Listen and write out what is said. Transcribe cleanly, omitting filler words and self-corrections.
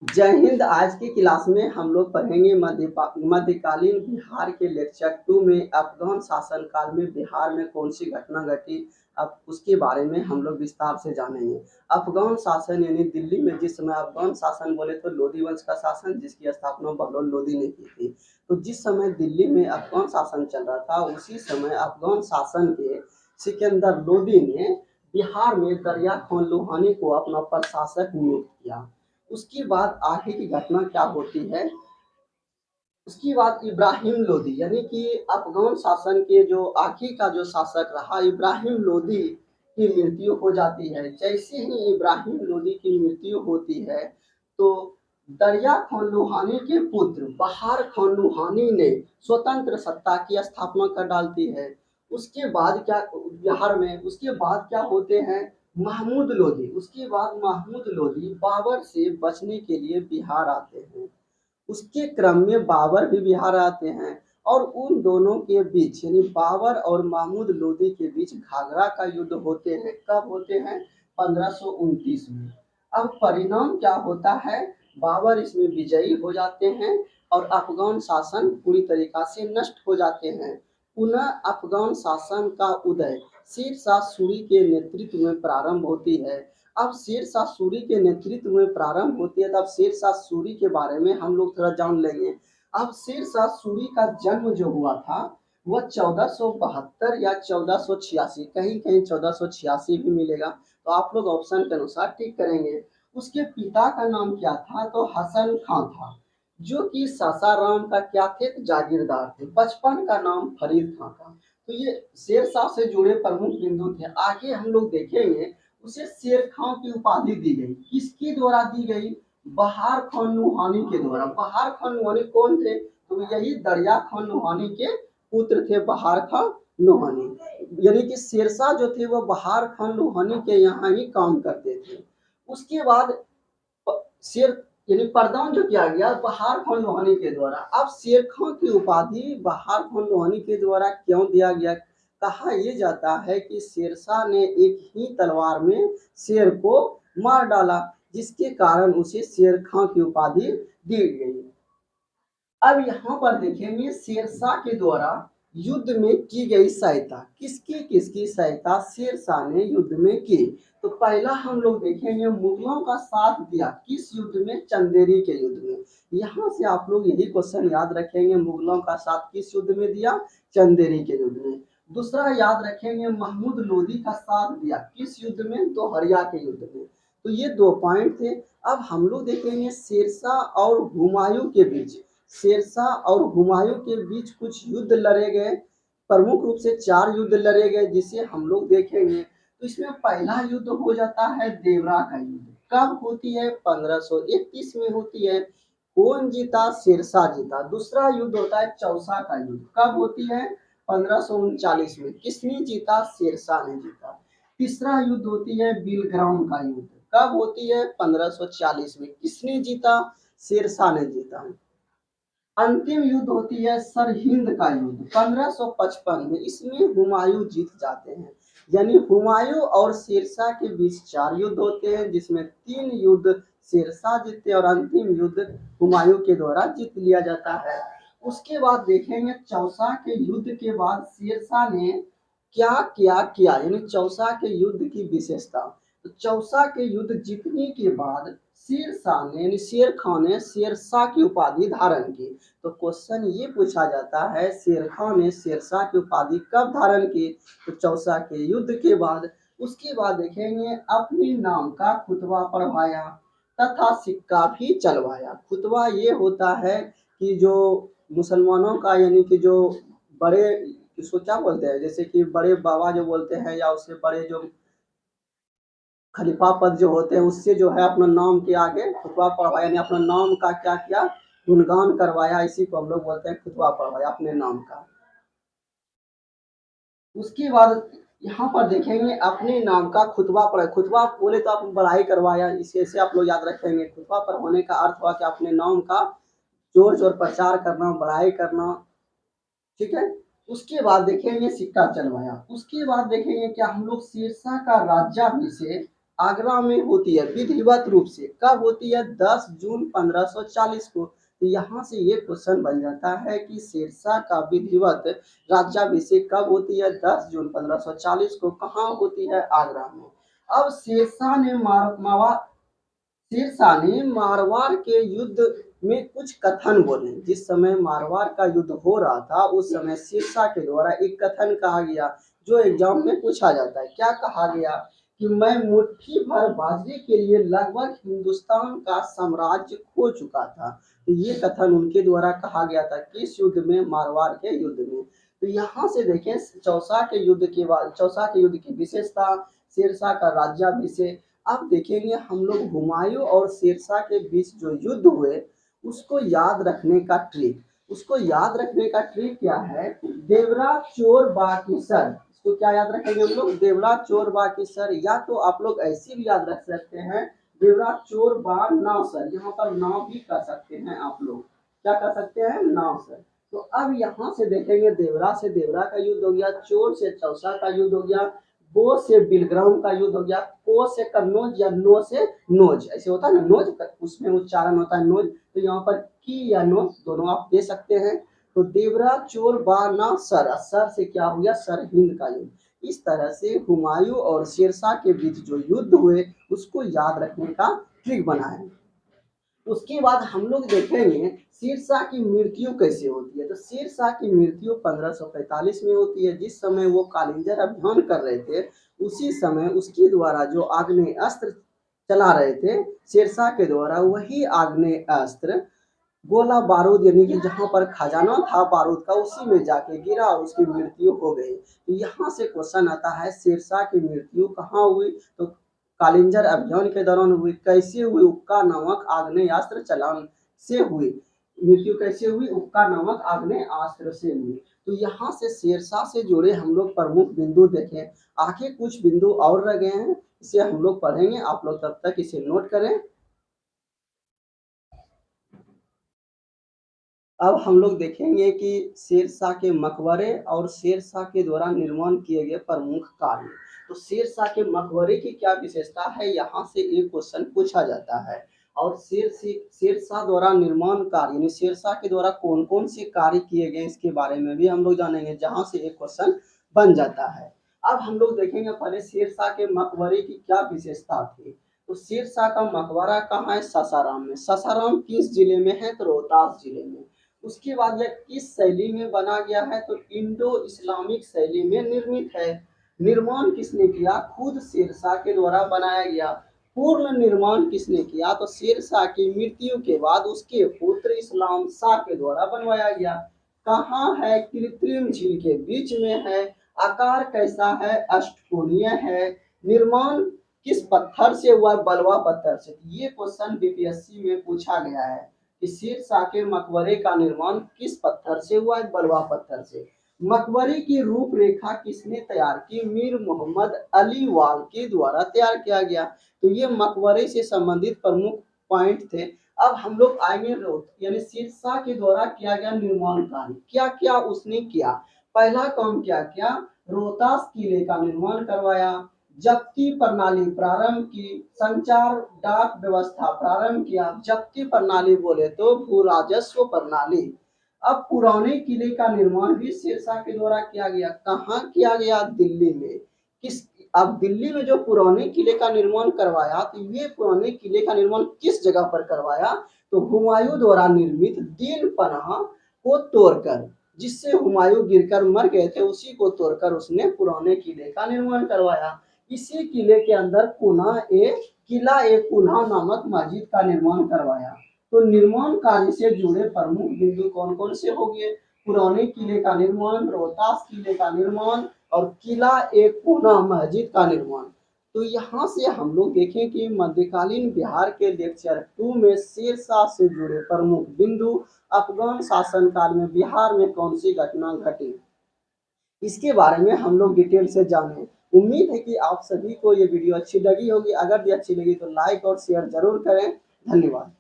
जय हिंद। आज की क्लास में हम लोग पढ़ेंगे मध्यकालीन बिहार के लेक्चर 2 में अफगान शासन काल में बिहार में कौन सी घटना घटी। अब उसके बारे में हम लोग विस्तार से जानेंगे। अफगान शासन यानी दिल्ली में जिस समय अफगान शासन बोले तो लोधी वंश का शासन, जिसकी स्थापना बहलोल लोधी ने की थी। तो जिस समय दिल्ली में अफगान शासन चल रहा था, उसी समय अफगान शासन के सिकंदर लोधी ने बिहार में दरिया खान लोहानी को अपना प्रशासक नियुक्त किया। उसके बाद आगे की घटना क्या होती है, उसके बाद इब्राहिम लोदी यानी कि अफगान शासन के जो आखिर का जो शासक रहा इब्राहिम लोदी की मृत्यु हो जाती है। जैसे ही इब्राहिम लोदी की मृत्यु होती है तो दरिया खान लोहानी के पुत्र बहार खान लोहानी ने स्वतंत्र सत्ता की स्थापना कर डालती है। उसके बाद क्या बिहार में उसके बाद क्या होते हैं, महमूद लोदी। उसके बाद महमूद लोदी बाबर से बचने के लिए बिहार आते हैं। उसके क्रम में बाबर भी बिहार आते हैं और उन दोनों के बीच यानी बाबर और महमूद लोदी के बीच घाघरा का युद्ध होते हैं। कब होते हैं? 1529 में। अब परिणाम क्या होता है, बाबर इसमें विजयी हो जाते हैं और अफगान शासन पूरी तरीका से नष्ट हो जाते हैं। पुनः अफगान शासन का उदय शेर शाह सूरी के नेतृत्व में प्रारंभ होती है। अब शेर शाह सूरी के नेतृत्व में प्रारंभ होती है, तब शेर शाह सूरी के बारे में हम लोग थोड़ा जान लेंगे। अब शेर शाह सूरी का जन्म जो हुआ था वह 1472 या 1486, कहीं कहीं 1486 भी मिलेगा, तो आप लोग ऑप्शन के अनुसार ठीक करेंगे। उसके पिता का नाम क्या था? तो हसन खां था, जो कि सासाराम का क्या थे? तो जागीरदार थे। बचपन का नाम फरीद खां था। तो ये शेर शाह से जुड़े प्रमुख बिंदु थे। आगे हम लोग देखेंगे उसे शेर खां की उपाधि दी गई। किसके द्वारा दी गई? बहार खान लोहानी के द्वारा। बहार खान लोहानी कौन थे? तो यही दरिया खान लोहानी के पुत्र थे बहार खान लोहानी। यानी कि शेरशाह जो थे वो बहार खान लोहानी के यहाँ ही काम करते थे। उसके बाद शेर यानी प्रदान जो किया गया बहार खान लोहानी के द्वारा। अब शेर खां की उपाधि बहार खान लोहानी के द्वारा क्यों दिया गया? कहा यह जाता है कि शेरशाह ने एक ही तलवार में शेर को मार डाला, जिसके कारण उसे शेर खां की उपाधि दी गई। अब यहाँ पर देखेंगे शेरशाह के द्वारा युद्ध में की गई सहायता। किसकी किसकी सहायता शेरशाह ने युद्ध में की? तो पहला हम लोग देखेंगे मुगलों का साथ दिया किस युद्ध में? चंदेरी के युद्ध में। यहाँ से आप लोग यही क्वेश्चन याद रखेंगे, मुगलों का साथ किस युद्ध में दिया? चंदेरी के युद्ध में। दूसरा याद रखेंगे महमूद लोदी का साथ दिया किस युद्ध में? तो हरिया के युद्ध में। तो ये दो पॉइंट थे। अब हम लोग देखेंगे शेरशाह और हुमायूं के बीच। शेरशाह और हुमायूं के बीच कुछ युद्ध लड़े गए, प्रमुख रूप से 4 युद्ध लड़े गए जिसे हम लोग देखेंगे। तो इसमें पहला युद्ध हो जाता है देवरा का युद्ध। कब होती है? 1531 में होती है। कौन जीता? शेरशाह जीता। दूसरा युद्ध होता है चौसा का युद्ध। कब होती है? 1539 में। किसने जीता? शेरशाह ने जीता। तीसरा युद्ध होती है बिलग्राम का युद्ध। कब होती है? 1540 में। किसने जीता? शेरशाह ने जीता। अंतिम युद्ध होती है सरहिंद का युद्ध 1555 में। इसमें हुमायूं जीत जाते हैं। यानी हुमायूं और शेरशाह के बीच 4 युद्ध होते हैं, जिसमें 3 युद्ध शेरशाह जीते और अंतिम युद्ध हुमायूं के द्वारा जीत लिया जाता है। उसके बाद देखेंगे चौसा के युद्ध के बाद शेरशाह ने क्या क्या किया, यानी चौसा के युद्ध की विशेषता। तो चौसा के युद्ध जीतने के बाद शेरशाह ने यानी शेर खान ने शेरशाह की उपाधि धारण की। तो क्वेश्चन ये पूछा जाता है शेर खान ने शेरशाह की उपाधि कब धारण की? तो चौसा के युद्ध के बाद। उसके बाद देखेंगे अपने नाम का खुतबा पढ़वाया तथा सिक्का भी चलवाया। खुतबा ये होता है कि जो मुसलमानों का यानी कि जो बड़े, इसको क्या बोलते हैं, जैसे कि बड़े बाबा जो बोलते हैं या उससे बड़े जो खलीफा पद जो होते हैं उससे जो है अपना नाम के आगे खुतबा पढ़वाया, यानी अपना नाम का क्या किया? गुणगान करवाया। इसी को हम लोग बोलते हैं खुतबा पढ़वाया अपने नाम का। उसके बाद यहाँ पर देखेंगे अपने नाम का खुतबा पढ़ा। खुतबा बोले तो आप बड़ाई करवाया, इसे आप लोग याद रखेंगे। खुतबा पढ़वाने का अर्थ हुआ कि अपने नाम का जोर जोर प्रचार करना, बड़ाई करना। ठीक है। उसके बाद देखेंगे सिक्का चलवाया। उसके बाद देखेंगे क्या हम लोग शेरशाह का राज्याभिषेक आगरा में होती है विधिवत रूप से। कब होती है? 10 जून 1540 को। तो यहाँ से ये क्वेश्चन बन जाता है कि शेरशाह का विधिवत राज्याभिषेक कब होती है? 10 जून 1540 को। कहाँ होती है? आगरा में। अब शेरशाह ने मारवाड़ के युद्ध में कुछ कथन बोले। जिस समय मारवाड़ का युद्ध हो रहा था उस समय शेरशाह के द्वारा एक कथन कहा गया जो एग्जाम में पूछा जाता है। क्या कहा गया? कि मैं मुट्ठी भर बाजरे के लिए लगभग हिंदुस्तान का साम्राज्य खो चुका था। तो ये कथन उनके द्वारा कहा गया था। किस युद्ध में? मारवाड़ के युद्ध में। तो यहाँ से देखें चौसा के युद्ध के बाद, चौसा के युद्ध की विशेषता, शेरशाह का राज्याभिषेक। अब देखेंगे हम लोग हुमायूं और शेरशाह के बीच जो युद्ध हुए उसको याद रखने का ट्रिक। उसको याद रखने का ट्रिक क्या है? देवरा चोर बाकी सर। इसको क्या याद रखेंगे हम लोग? देवरा चोर बाकी सर। या तो आप लोग ऐसे भी याद रख सकते हैं देवरा चोर बा नाव सर। यहाँ पर नाव भी कर सकते हैं आप लोग। क्या कर सकते हैं? नाव सर। तो अब यहाँ से देखेंगे देवरा से देवरा का युद्ध हो गया, चोर से चौसा का युद्ध हो गया, बो से बिलग्राम का युद्ध हो गया, को से कन्नौज या नो से नोज। ऐसे होता है ना, नोज उसमें उच्चारण होता है नोज। तो यहाँ पर की या नोज दोनों आप दे सकते हैं। तो देवरा चोर बाना सर, सर से क्या हो गया? सरहिंद का युद्ध। इस तरह से हुमायूं और शेरशाह के बीच जो युद्ध हुए उसको याद रखने का ट्रिक बना है। उसके बाद हम लोग देखेंगे शेरशाह की मृत्यु कैसे होती है। तो शेरशाह की मृत्यु 1545 में होती है। जिस समय वो कालिंजर अभियान कर रहे थे उसी समय उसके द्वारा जो आग्नेय अस्त्र चला रहे थे शेरशाह के द्वारा, वही आग्नेय अस्त्र गोला बारूद यानी कि जहाँ पर खजाना था बारूद का उसी में जाके गिरा और उसकी मृत्यु हो गई। तो यहाँ से क्वेश्चन आता है शेरशाह की मृत्यु कहाँ हुई? तो कालिंजर अभियान के दौरान हुई। कैसे हुई? उक्का नामक आग्नेयास्त्र चलान से हुई। मृत्यु कैसे हुई? उक्का नामक आग्नेयास्त्र से हुई। तो यहाँ से शेरशाह से जुड़े हम लोग प्रमुख बिंदु देखें। आगे कुछ बिंदु और रह गए हैं, इसे हम लोग पढ़ेंगे। आप लोग तब तक इसे नोट करें। अब हम लोग देखेंगे कि शेरशाह के मकबरे और शेरशाह के द्वारा निर्माण किए गए प्रमुख कार्य। तो शेरशाह के मकबरे की क्या विशेषता है, यहाँ से एक क्वेश्चन पूछा जाता है। और शेरशाह द्वारा निर्माण कार्य यानी शेरशाह के द्वारा कौन कौन से कार्य किए गए इसके बारे में भी हम लोग जानेंगे, जहाँ से एक क्वेश्चन बन जाता है। अब हम लोग देखेंगे पहले शेरशाह के मकबरे की क्या विशेषता थी। तो शेरशाह का मकबरा कहाँ है? सासाराम में। सासाराम किस जिले में है? तो रोहतास जिले में। उसके बाद यह किस शैली में बना गया है? तो इंडो इस्लामिक शैली में निर्मित है। निर्माण किसने किया? खुद शेरशाह के द्वारा बनाया गया। पूर्ण निर्माण किसने किया? तो शेरशाह की मृत्यु के बाद उसके पुत्र इस्लाम शाह के द्वारा बनवाया गया। कहाँ है? कृत्रिम झील के बीच में है। आकार कैसा है? अष्टकोणीय है। निर्माण किस पत्थर से हुआ? बलवा पत्थर से। ये क्वेश्चन बीपीएससी में पूछा गया है कि शेरशाह के मकबरे का निर्माण किस पत्थर से हुआ है? बलवा पत्थर से। मकबरे की रूपरेखा किसने तैयार की? मीर मोहम्मद अली वाल के द्वारा तैयार किया गया। तो ये मकबरे से संबंधित प्रमुख पॉइंट थे। अब हम लोग आएंगे यानी शेरशाह के द्वारा किया गया निर्माण कार्य। क्या क्या उसने किया? पहला काम क्या किया? रोहतास किले का निर्माण करवाया, जब्ती प्रणाली प्रारंभ की, संचार डाक व्यवस्था प्रारंभ किया। जब्ती प्रणाली बोले तो भू राजस्व प्रणाली। अब पुराने किले का निर्माण भी शेरशाह के द्वारा किया गया। कहाँ किया गया? दिल्ली में। किस अब दिल्ली में जो पुराने किले का निर्माण करवाया, तो ये पुराने किले का निर्माण किस जगह पर करवाया? तो हुमायूं द्वारा निर्मित दिल पनाह को तोड़कर, जिससे हुमायूं गिरकर मर गए थे उसी को तोड़कर उसने पुराने किले का निर्माण करवाया। इसी किले के अंदर किला ए कुन्हा नामक मस्जिद का निर्माण करवाया। तो निर्माण कार्य से जुड़े प्रमुख बिंदु कौन कौन से हो गए? पुराने किले का निर्माण, रोहतास किले का निर्माण और किला ए कुन्हा मस्जिद का निर्माण। तो यहाँ से हम लोग देखें कि मध्यकालीन बिहार के लेक्चर 2 में शेरशाह से जुड़े प्रमुख बिंदु, अफगान शासनकाल में बिहार में कौन सी घटना घटी, इसके बारे में हम लोग डिटेल से जाने। उम्मीद है कि आप सभी को ये वीडियो अच्छी लगी होगी। अगर ये अच्छी लगी तो लाइक और शेयर जरूर करें। धन्यवाद।